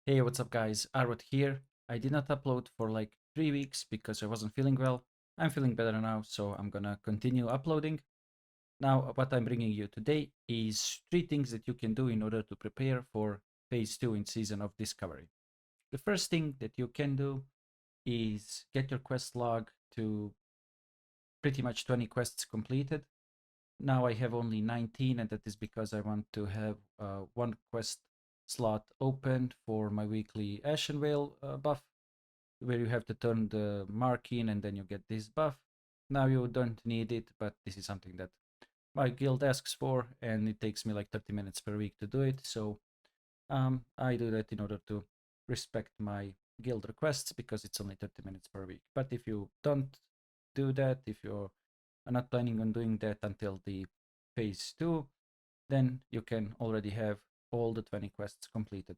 Hey, what's up guys? Arwoht here. I did not upload for like 3 weeks because I wasn't feeling well. I'm feeling better now, so I'm gonna continue uploading. Now, what I'm bringing you today is 3 things that you can do in order to prepare for Phase 2 in Season of Discovery. The first thing that you can do is get your quest log to pretty much 20 quests completed. Now I have only 19, and that is because I want to have one quest slot open for my weekly Ashen Veil buff, where you have to turn the mark in and then you get this buff. Now you don't need it, but this is something that my guild asks for, and it takes me like 30 minutes per week to do it. So I do that in order to respect my guild requests because it's only 30 minutes per week. But if you don't do that, if you're not planning on doing that until the phase 2, then you can already have all the 20 quests completed.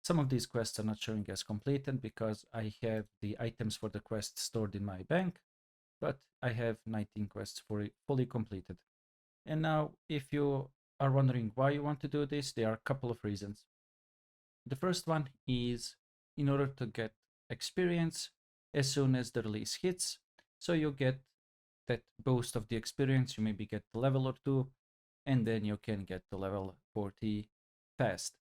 Some of these quests are not showing as completed because I have the items for the quests stored in my bank, but I have 19 quests fully completed. And now, if you are wondering why you want to do this, there are a couple of reasons. The first one is in order to get experience as soon as the release hits. So you get that boost of the experience, you maybe get the level or two, and then you can get to level 40 fast.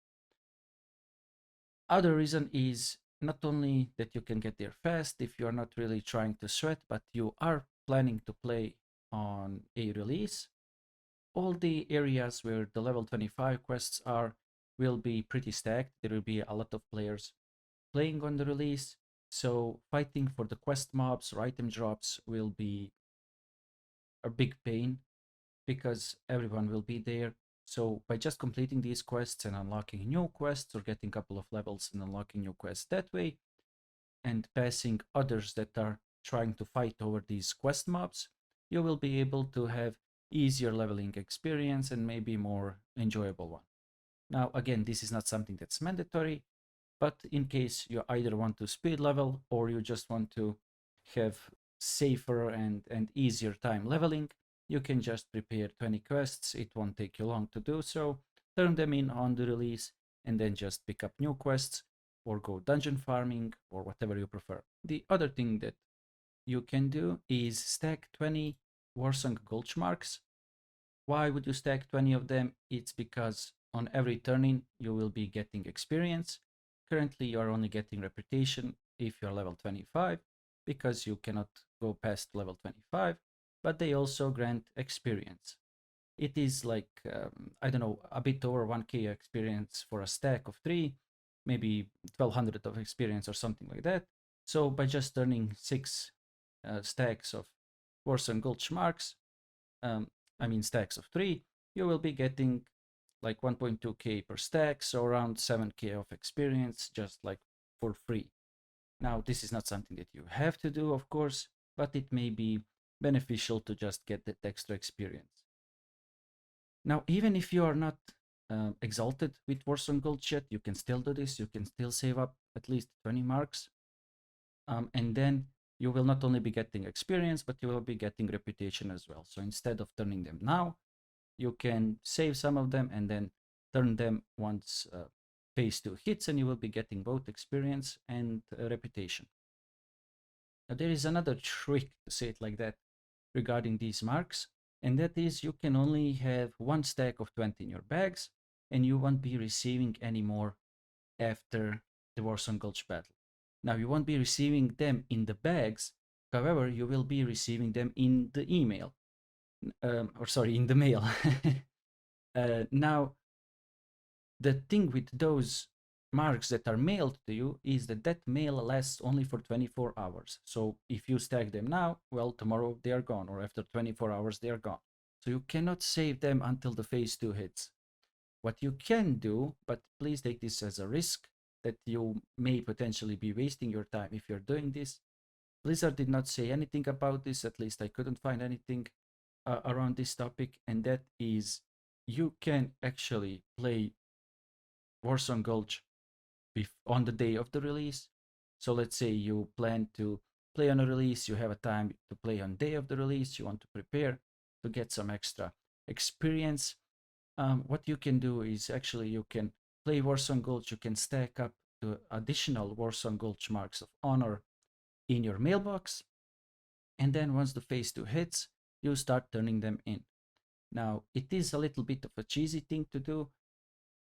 Other reason is not only that you can get there fast if you are not really trying to sweat, but you are planning to play on a release. All the areas where the level 25 quests are will be pretty stacked. There will be a lot of players playing on the release, so fighting for the quest mobs or item drops will be a big pain because everyone will be there. So by just completing these quests and unlocking new quests or getting a couple of levels and unlocking new quests that way, and passing others that are trying to fight over these quest mobs, you will be able to have easier leveling experience and maybe more enjoyable one. Now, again, this is not something that's mandatory, but in case you either want to speed level or you just want to have safer and easier time leveling, you can just prepare 20 quests. It won't take you long to do so. Turn them in on the release and then just pick up new quests or go dungeon farming or whatever you prefer. The other thing that you can do is stack 20 Warsong Gulch marks. Why would you stack 20 of them? It's because on every turn-in you will be getting experience. Currently you are only getting reputation if you're level 25, because you cannot go past level 25, but they also grant experience. It is like, I don't know, a bit over 1k experience for a stack of 3, maybe 1200 of experience or something like that. So by just turning 6 stacks of Warsong Gulch marks, stacks of 3, you will be getting like 1.2k per stack, so around 7k of experience just like for free. Now, this is not something that you have to do, of course, but it may be beneficial to just get that extra experience. Now, even if you are not exalted with Warsong Gold yet, you can still do this. You can still save up at least 20 marks. And then you will not only be getting experience, but you will be getting reputation as well. So instead of turning them now, you can save some of them and then turn them once phase 2 hits, and you will be getting both experience and reputation. Now, there is another trick, to say it like that, regarding these marks, and that is you can only have one stack of 20 in your bags, and you won't be receiving any more after the Warsong Gulch battle. Now, you won't be receiving them in the bags, however, you will be receiving them in the email. In the mail. Now, the thing with those marks that are mailed to you is that that mail lasts only for 24 hours. So if you stack them now, well, tomorrow they are gone, or after 24 hours they are gone. So you cannot save them until the phase 2 hits. What you can do, but please take this as a risk, that you may potentially be wasting your time if you're doing this. Blizzard did not say anything about this, at least I couldn't find anything around this topic, and that is you can actually play Warsong Gulch on the day of the release. So let's say you plan to play on a release, you have a time to play on day of the release, you want to prepare to get some extra experience. What you can do is actually you can play Warsong Gulch, you can stack up the additional Warsong Gulch Marks of Honor in your mailbox. And then once the phase 2 hits, you start turning them in. Now, it is a little bit of a cheesy thing to do,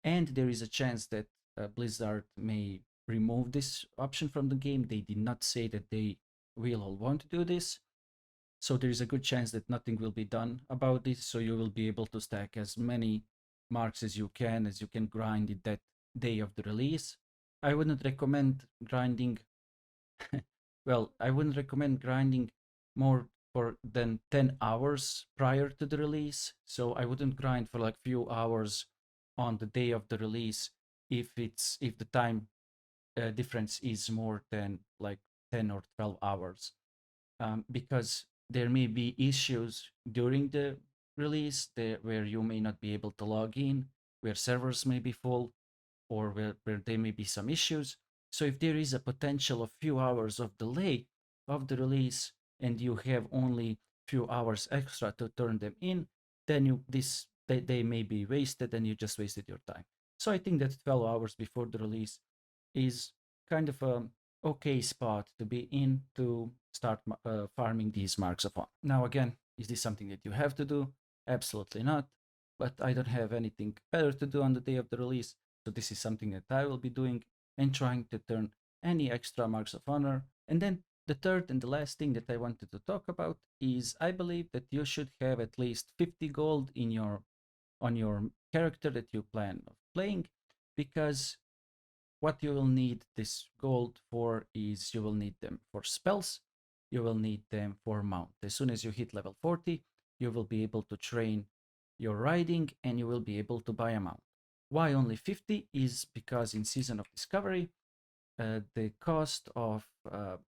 and there is a chance that Blizzard may remove this option from the game. They did not say that they will all want to do this. So there is a good chance that nothing will be done about this. So you will be able to stack as many marks as you can grind it that day of the release. I wouldn't recommend grinding. Well, I wouldn't recommend grinding more than 10 hours prior to the release. So I wouldn't grind for like few hours on the day of the release if the time difference is more than like 10 or 12 hours, because there may be issues during the release there where you may not be able to log in, where servers may be full, or where there may be some issues. So if there is a potential of few hours of delay of the release and you have only few hours extra to turn them in, then they may be wasted and you just wasted your time. So I think that 12 hours before the release is kind of a okay spot to be in to start farming these marks of honor. Now again, is this something that you have to do? Absolutely not. But I don't have anything better to do on the day of the release, so this is something that I will be doing and trying to turn any extra marks of honor. And then the third and the last thing that I wanted to talk about is I believe that you should have at least 50 gold on your character that you plan of playing, because what you will need this gold for is you will need them for spells, you will need them for mount. As soon as you hit level 40, you will be able to train your riding and you will be able to buy a mount. Why only 50 is because in Season of Discovery, the cost of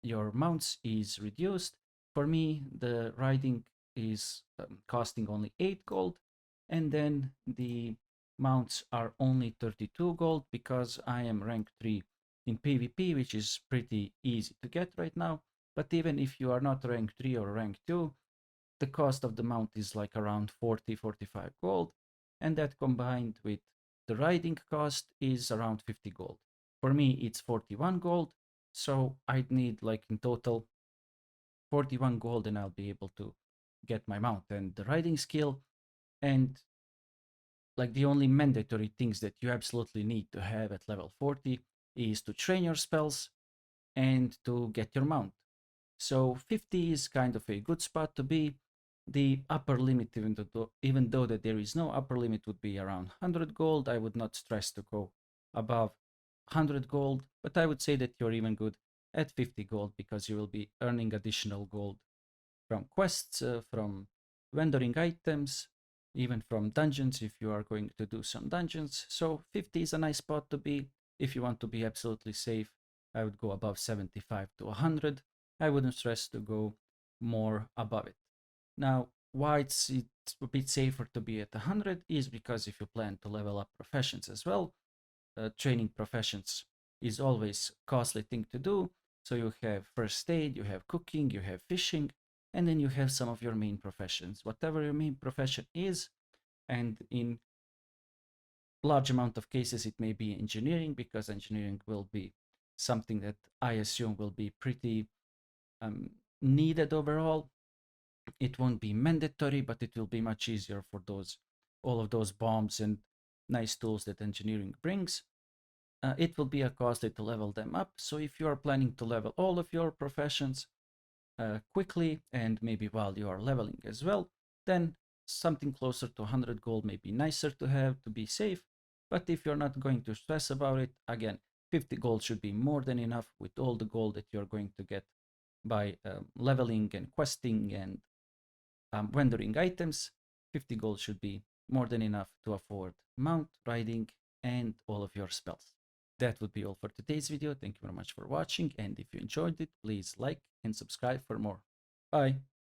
your mounts is reduced. For me, the riding is costing only 8 gold, and then the mounts are only 32 gold because I am rank 3 in PvP, which is pretty easy to get right now. But even if you are not rank 3 or rank 2, the cost of the mount is like around 40-45 gold, and that combined with the riding cost is around 50 gold. For me, it's 41 gold, so I'd need like in total 41 gold and I'll be able to get my mount and the riding skill. And like the only mandatory things that you absolutely need to have at level 40 is to train your spells and to get your mount. So 50 is kind of a good spot to be. The upper limit, even though that there is no upper limit, would be around 100 gold. I would not stress to go above 100 gold, but I would say that you're even good at 50 gold because you will be earning additional gold from quests, from vendoring items, even from dungeons if you are going to do some dungeons. So 50 is a nice spot to be. If you want to be absolutely safe, I would go above 75 to 100. I wouldn't stress to go more above it. Now, why it's a bit safer to be at 100 is because if you plan to level up professions as well, training professions is always a costly thing to do. So you have first aid, you have cooking, you have fishing, and then you have some of your main professions. Whatever your main profession is, and in large amount of cases it may be engineering, because engineering will be something that I assume will be pretty needed overall. It won't be mandatory, but it will be much easier for all of those bombs and nice tools that engineering brings. It will be a costly to level them up. So if you are planning to level all of your professions quickly and maybe while you are leveling as well, then something closer to 100 gold may be nicer to have to be safe. But if you're not going to stress about it, again, 50 gold should be more than enough with all the gold that you're going to get by leveling and questing and vendoring items. 50 gold should be more than enough to afford mount, riding, and all of your spells. That would be all for today's video. Thank you very much for watching, and if you enjoyed it, please like and subscribe for more. Bye!